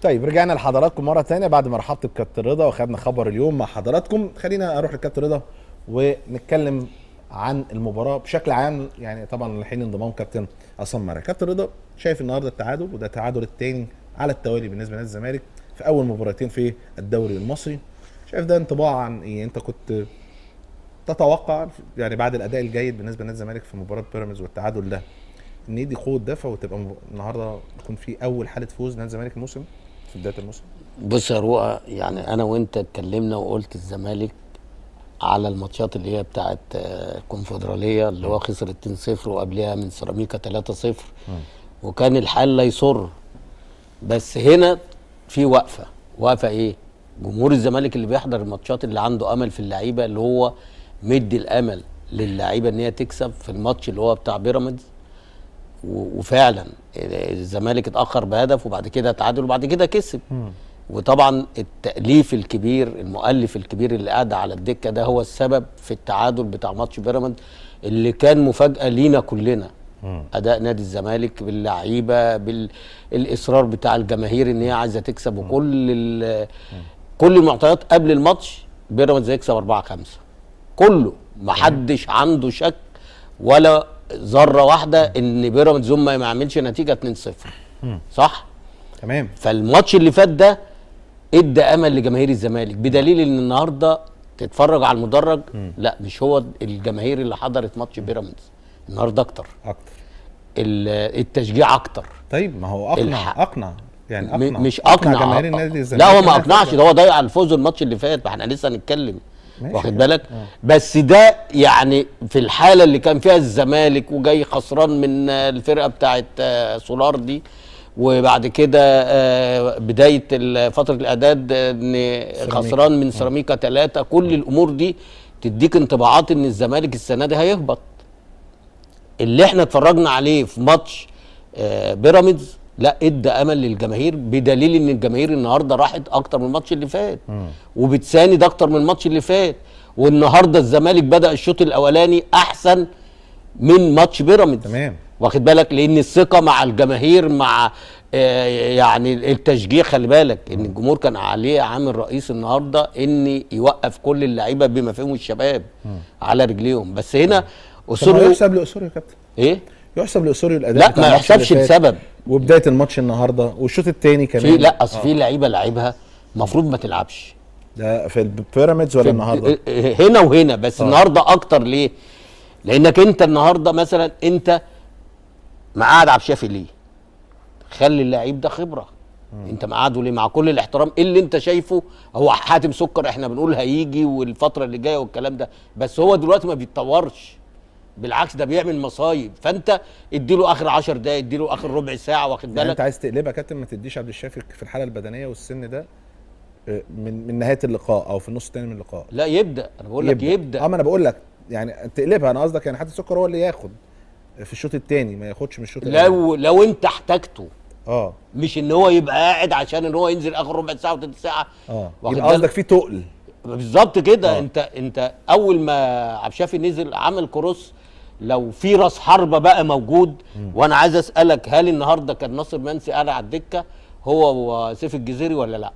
طيب رجعنا لحضراتكم مره ثانيه بعد ما رحبت بكابتن رضا وخدنا خبر اليوم مع حضراتكم. خلينا اروح لكابتن رضا ونتكلم عن المباراه بشكل عام. يعني طبعا الحين انضمام كابتن عصام مرعي. كابتن رضا، شايف النهارده التعادل، وده التعادل الثاني على التوالي بالنسبه لنادي الزمالك في اول مباراتين في الدوري المصري. شايف ده انطباع عن ايه؟ انت كنت تتوقع يعني بعد الاداء الجيد بالنسبه لنادي الزمالك في مباراه بيراميدز والتعادل ده ان يدي قوه دفع وتبقى النهارده يكون في اول حاله فوز نادي الزمالك الموسم في بدايه الموسم؟ بص يا رؤى، يعني انا وانت اتكلمنا وقلت الزمالك على الماتشات اللي هي بتاعت الكونفدراليه اللي هو خسر 2-0 وقبلها من سيراميكا 3-0 وكان الحال لا يسر. بس هنا في وقفه ايه؟ جمهور الزمالك اللي بيحضر الماتشات اللي عنده امل في اللعيبه، اللي هو مدي الامل للعيبه ان هي تكسب في الماتش اللي هو بتاع بيراميدز. وفعلا الزمالك اتاخر بهدف وبعد كده تعادل وبعد كده كسب. وطبعا التأليف الكبير، المؤلف الكبير اللي قاعد على الدكه ده هو السبب في التعادل بتاع ماتش بيراميدز اللي كان مفاجاه لينا كلنا. اداء نادي الزمالك باللعيبه بالاصرار بتاع الجماهير ان هي عايزه تكسب، وكل كل المعطيات قبل الماتش بيراميدز يكسب 4-5 كله، ما حدش عنده شك ولا ذره واحده ان بيراميدز ما يعملش نتيجه 2-0. صح؟ تمام. فالماتش اللي فات ده ادى امل لجماهير الزمالك، بدليل ان النهارده تتفرج على المدرج لا مش هو الجماهير اللي حضرت ماتش بيراميدز النهارده اكتر التشجيع اكتر. طيب ما هو اقنع يعني اقنع مش اقنع جماهير النادي الزمالك. لا هو ما اقنعش، ده هو ضيع الفوز الماتش اللي فات، ما احنا لسه هنتكلم واخد بالك. بس ده يعني في الحاله اللي كان فيها الزمالك وجاي خسران من الفرقه بتاعت سولار دي، وبعد كده بدايه فتره الاعداد ان خسران من سيراميكا 3، كل الامور دي تديك انطباعات ان الزمالك السنه دي هيهبط. اللي احنا اتفرجنا عليه في ماتش بيراميدز لا ادى امل للجماهير، بدليل ان الجماهير النهارده راحت اكتر من الماتش اللي فات وبتساند اكتر من الماتش اللي فات. والنهارده الزمالك بدا الشوط الاولاني احسن من ماتش بيراميدز. تمام. واخد بالك، لان الثقه مع الجماهير مع يعني التشجيع. خلي بالك ان الجمهور كان عليه عامل رئيس النهارده ان يوقف كل اللعيبه بما فيهم الشباب على رجليهم. بس هنا اسوريو يحسب لاسوريو يا كابتن. ايه؟ يحسب لاسوريو الاداء لا ما يحسبش لسبب، وبدايه الماتش النهارده والشوط الثاني كمان في لا اصل في لعيبه لعبها المفروض ما تلعبش. ده في البيراميدز ولا النهارده؟ هنا وهنا بس النهارده اكتر. ليه؟ لانك انت النهارده مثلا انت مقعد عبد الشافي ليه؟ خلي اللعيب ده خبره. انت مقعده ليه؟ مع كل الاحترام اللي انت شايفه هو حاتم سكر احنا بنقول هيجي والفتره اللي جايه والكلام ده، بس هو دلوقتي ما بيتطورش، بالعكس ده بيعمل مصايب. فانت اديله اخر 10 دقايق، اديله اخر ربع ساعه، واخد بالك. يعني انت عايز تقلبها يا كابتن، ما تديش عبد الشافي في الحاله البدنيه والسن ده من نهايه اللقاء او في النص الثاني من اللقاء. لا يبدا، انا بقول لك يبدا. ما انا بقول لك يعني تقلبها. انا قصدك يعني حاتم سكر هو اللي ياخد في الشوط الثاني، ما ياخدش من الشوط الاول لو انت احتاجته. مش ان هو يبقى قاعد عشان ان هو ينزل اخر ربع ساعه وثلث ساعه. يبقى قصدك في تقل بالظبط كده. انت اول ما عبد الشافي نزل عمل كروس، لو في راس حربه بقى موجود. وانا عايز اسالك، هل النهارده كان ناصر منسي قاعد على الدكه هو وسيف الجزيري ولا لا؟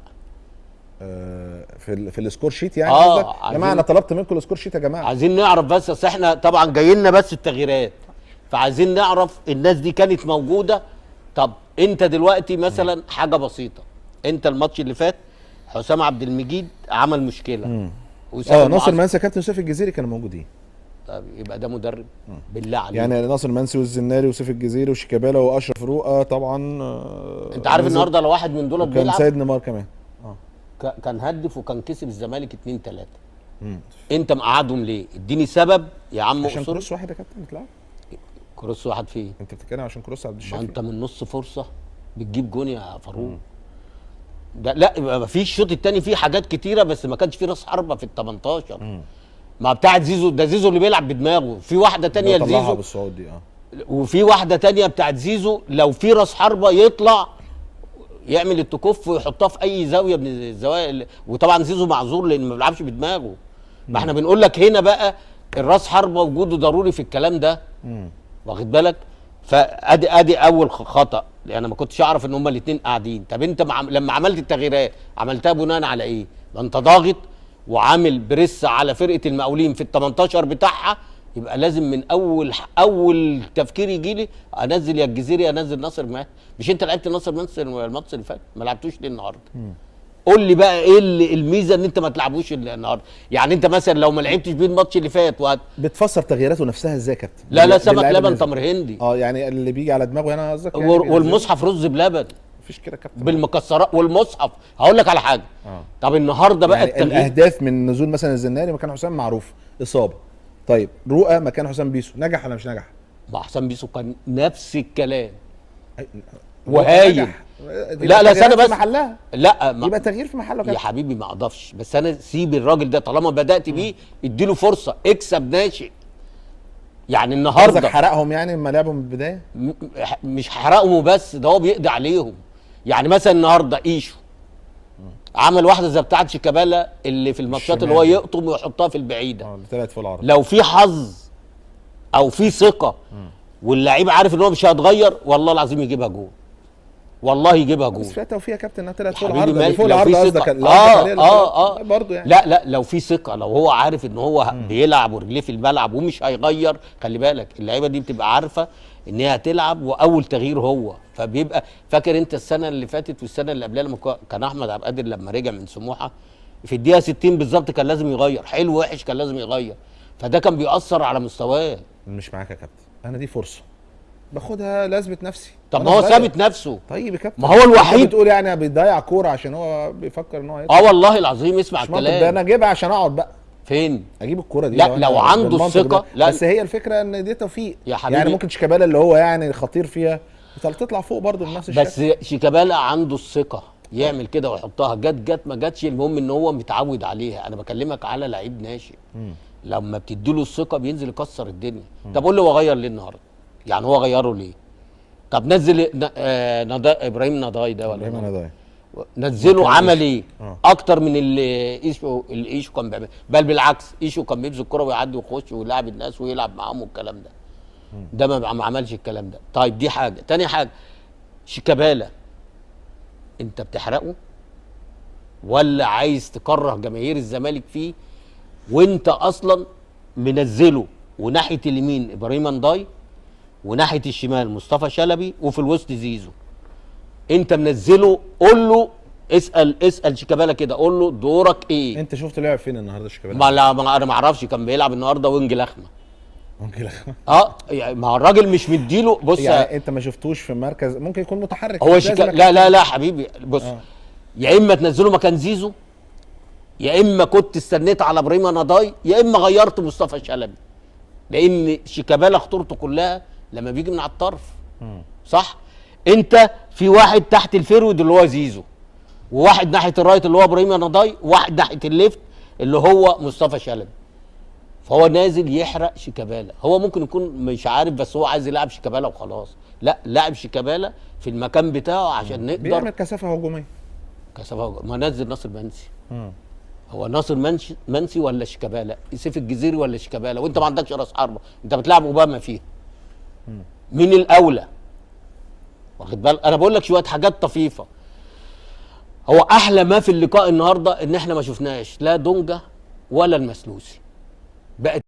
في السكور شيت يعني. يا جماعه انا طلبت منكم السكور شيت يا جماعه. عايزين نعرف بس، اصل احنا طبعا جاي لنا بس التغييرات، فعايزين نعرف الناس دي كانت موجوده. طب انت دلوقتي مثلا حاجه بسيطه، انت الماتش اللي فات حسام عبد المجيد عمل مشكله ناصر منسي كابتن سيف الجزيري كانوا موجودين. طب يبقى ده مدرب بالله عليك. يعني ناصر منسي والزناري وسيف الجزيري وشيكابالا واشرف روقه طبعا. انت عارف النهارده لو واحد من دول بيلعب كان سيد نيمار كمان كان هدف وكان كسب الزمالك 2-3. انت مقعدهم ليه؟ اديني سبب يا عم. عشان كروس واحد يا كابتن يطلع. كروس واحد فين؟ انت بتتكلم عشان كروس عبد الشافي. انت من نص فرصه بتجيب جون يا فاروق. ده لا ما فيش. الشوط الثاني فيه حاجات كتيره بس ما كانش فيه راس حربه في ال 18. ما بتاعت زيزو، ده زيزو اللي بيلعب بدماغه. في واحده ثانيه لزيزو بالصعود دي وفي واحده ثانيه بتاعت زيزو لو في راس حربه يطلع يعمل التكف ويحطها في اي زاويه من الزوايا. وطبعا زيزو معذور لان ما بيلعبش بدماغه. ما احنا بنقول لك هنا بقى الراس حربه وجوده ضروري في الكلام ده. واخد بالك. فادي اول خطا، لان انا ما كنتش اعرف ان هما الاثنين قاعدين. طب انت لما عملت التغييرات عملتها بناء على ايه؟ ما انت ضاغط وعامل بريس على فرقه المقاولين في ال 18 بتاعها، يبقى لازم من اول تفكير يجي لي انزل يا الجزيري انزل ناصر ماهر. مش انت لعبت ناصر ماهر الماتش اللي فات؟ ما لعبتوش ليه النهارده؟ قول لي بقى ايه الميزه ان انت ما تلعبوش النهارده؟ يعني انت مثلا لو ما لعبتش بيه الماتش اللي فات بتفسر تغييراته نفسها ازاي يا كابتن؟ لا سمك لبن تمر هندي. يعني اللي بيجي على دماغه هنا قصدك يعني والمصحف رز بلبن. مفيش كده يا كابتن بالمكسرات والمصحف. هقول لك على حاجه. طب النهارده بقى يعني الاهداف من نزول مثلا الزناري مكان حسام معروف اصابه. طيب رؤى مكان حسام بيسو نجح ولا مش نجح؟ مع حسام بيسو كان نفس الكلام وهايل. لا استنى بس محلها. لا يبقى تغيير في محله يا حبيبي ما اضافش، بس انا سيب الراجل ده طالما بدات بيه اديله فرصه، اكسب ناشئ. يعني النهارده حرقهم يعني لما لعبوا من البدايه؟ مش حرقهم بس، ده هو بيقضي عليهم. يعني مثلا النهارده ايشو عمل واحده زي بتاعه شيكابالا اللي في الماتشات اللي هو يقطم ويحطها في البعيده، اللي طلعت في العرض. لو في حظ او في ثقه واللعيب عارف ان هو مش هيتغير، والله العظيم يجيبها جول، والله يجيبها جول. بس فيها توفيق يا كابتن انها طلعت فوق العرض. فوق العرض قصدك؟ برضه يعني لا لو في ثقه، لو هو عارف ان هو بيلعب ورجليه في الملعب ومش هيغير. خلي بالك اللعيبه دي بتبقى عارفه ان هي هتلعب واول تغيير هو، فبيبقى فاكر انت السنه اللي فاتت والسنه اللي قبلها لما كان احمد عبد القادر لما رجع من سموحه في الدقيقه 60 بالظبط كان لازم يغير، حلو وحش كان لازم يغير، فده كان بيأثر على مستواه. مش معاك يا كابتن، انا دي فرصه باخدها لاثبت نفسي. طب ما هو ثابت نفسه. طيب يا كابتن ما هو الوحيد بتقول يعني بيضيع كوره عشان هو بيفكر ان هو والله العظيم اسمع الكلام ده. انا اجيبها عشان اقعد بقى فين؟ اجيب الكوره دي. لا لو عنده الثقه. لا بس هي الفكره ان دي توفيق يا حبيبي. يعني ممكن شيكابالا اللي هو يعني خطير فيها تطلع فوق برضه بنفس الشكل. بس شيكابالا عنده الثقه يعمل كده ويحطها، جت ما جاتش، المهم ان هو متعود عليها. انا بكلمك على لعيب ناشئ لما بتديله الثقه بينزل يكسر الدنيا. طب قول لي هو غير ليه النهارده؟ يعني هو غيره ليه؟ طب نزل ابراهيم نضاي ده ولا ابراهيم نضاي نزله عمل ايه؟ اكتر من اللي ايشو كان بيعمل، بل بالعكس ايشو كان بيمسك الكوره ويعدي ويخش ويلاعب الناس ويلعب معاهم والكلام ده. ده ما عملش الكلام ده. طيب دي حاجه، تاني حاجه شيكابالا انت بتحرقه ولا عايز تكره جماهير الزمالك فيه وانت اصلا منزله وناحيه اليمين ابراهيم نضاي وناحيه الشمال مصطفى شلبي وفي الوسط زيزو؟ انت منزله، قول له اسال شيكابالا كده، قول له دورك ايه؟ انت شفت لعب فين النهارده شيكابالا؟ ما انا ما اعرفش، كان بيلعب النهارده وينج لخمه. وينج لخمه؟ يعني ما هو الراجل مش مديله. بص يعني انت ما شفتوش في مركز ممكن يكون متحرك هو لا حبيبي بص يا اما تنزله مكان زيزو، يا اما كنت استنيت على ابراهيم نضاي، يا اما غيرت مصطفى شلبي، لان شيكابالا خطورته كلها لما بيجي من على الطرف. صح؟ انت في واحد تحت الفيرود اللي هو زيزو، وواحد ناحيه الرايت اللي هو ابراهيم نضاي، وواحد ناحيه الليفت اللي هو مصطفى شلبي. فهو نازل يحرق شيكابالا. هو ممكن يكون مش عارف بس هو عايز يلعب شيكابالا وخلاص. لا، لعب شيكابالا في المكان بتاعه عشان نقدر بيعمل كثافه هجوميه. كثافه هجوميه. ما نزل ناصر منسي. هو ناصر منسي ولا شيكابالا؟ سيف الجزيري ولا شيكابالا؟ وانت ما عندكش راس حربه، انت بتلعب اوباما فيه. مين الاولى؟ واخد بالك؟ انا بقول لك شويه حاجات طفيفه. هو احلى ما في اللقاء النهارده ان احنا ما شفناش لا دونجا ولا المسلوسي. بقت